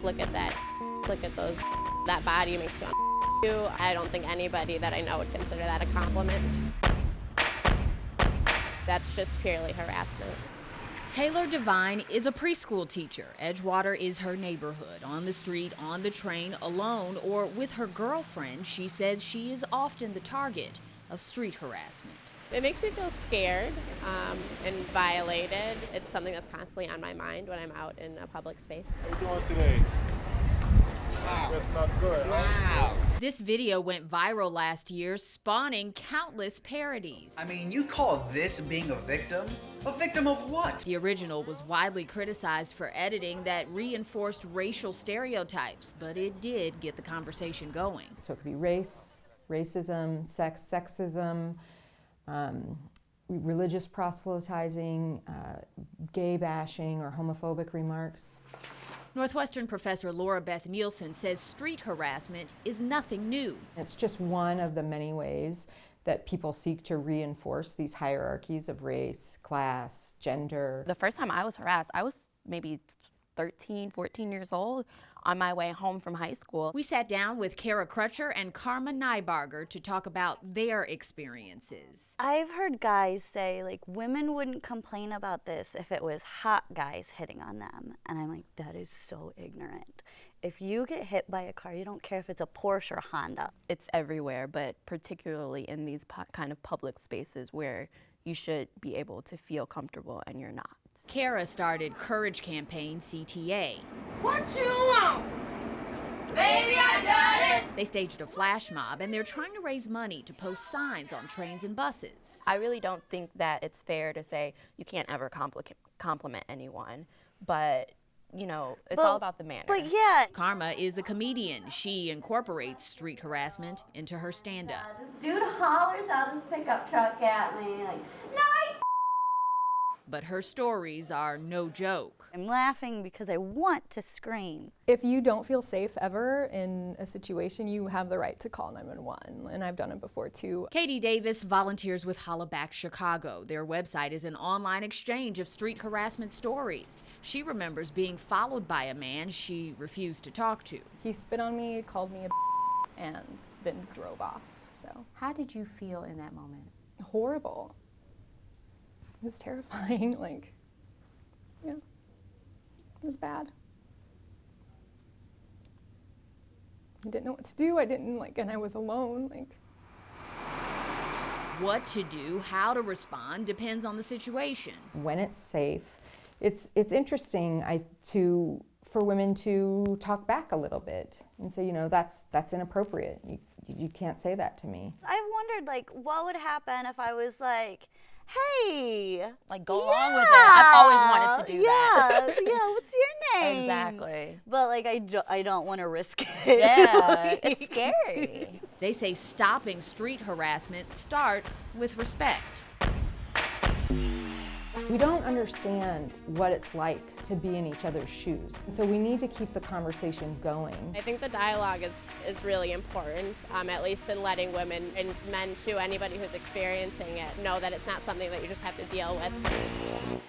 Look at that. Look at those. That body makes you want to. I don't think anybody that I know would consider that a compliment. That's just purely harassment. Taylor Devine is a preschool teacher. Edgewater is her neighborhood. On the street, on the train, alone, or with her girlfriend, she says she is often the target of street harassment. It makes me feel scared and violated. It's something that's constantly on my mind when I'm out in a public space. How you doing today? That's not good. Wow. This video went viral last year, spawning countless parodies. I mean, you call this being a victim? A victim of what? The original was widely criticized for editing that reinforced racial stereotypes, but it did get the conversation going. So it could be race, racism, sex, sexism, religious proselytizing, gay bashing, or homophobic remarks. Northwestern professor Laura Beth Nielsen says street harassment is nothing new. It's just one of the many ways that people seek to reinforce these hierarchies of race, class, gender. The first time I was harassed, I was maybe 13, 14 years old on my way home from high school. We sat down with Kara Crutcher and Karma Nybarger to talk about their experiences. I've heard guys say, like, women wouldn't complain about this if it was hot guys hitting on them. And I'm like, that is so ignorant. If you get hit by a car, you don't care if it's a Porsche or a Honda. It's everywhere, but particularly in these kind of public spaces where you should be able to feel comfortable and you're not. Kara started Courage Campaign CTA. What you want? Baby, I got it! They staged a flash mob, and they're trying to raise money to post signs on trains and buses. I really don't think that it's fair to say you can't ever compliment anyone, but you know, it's all about the manner. But yeah. Karma is a comedian. She incorporates street harassment into her stand-up. This dude hollers out his pickup truck at me, like, nice! But her stories are no joke. I'm laughing because I want to scream. If you don't feel safe ever in a situation, you have the right to call 911, and I've done it before too. Katie Davis volunteers with Hollaback Chicago. Their website is an online exchange of street harassment stories. She remembers being followed by a man she refused to talk to. He spit on me, called me a and then drove off, so. How did you feel in that moment? Horrible. It was terrifying, like, yeah, it was bad. I didn't know what to do, and I was alone, like. What to do, how to respond, depends on the situation. When it's safe, it's interesting for women to talk back a little bit and say, you know, that's inappropriate. You can't say that to me. I've wondered, like, what would happen if I was like, hey, like, go along with it. I've always wanted to do that. Yeah, what's your name? Exactly. But like, I don't want to risk it. Yeah, it's scary. They say stopping street harassment starts with respect. We don't understand what it's like to be in each other's shoes. So we need to keep the conversation going. I think the dialogue is really important, at least in letting women and men too, anybody who's experiencing it, know that it's not something that you just have to deal with.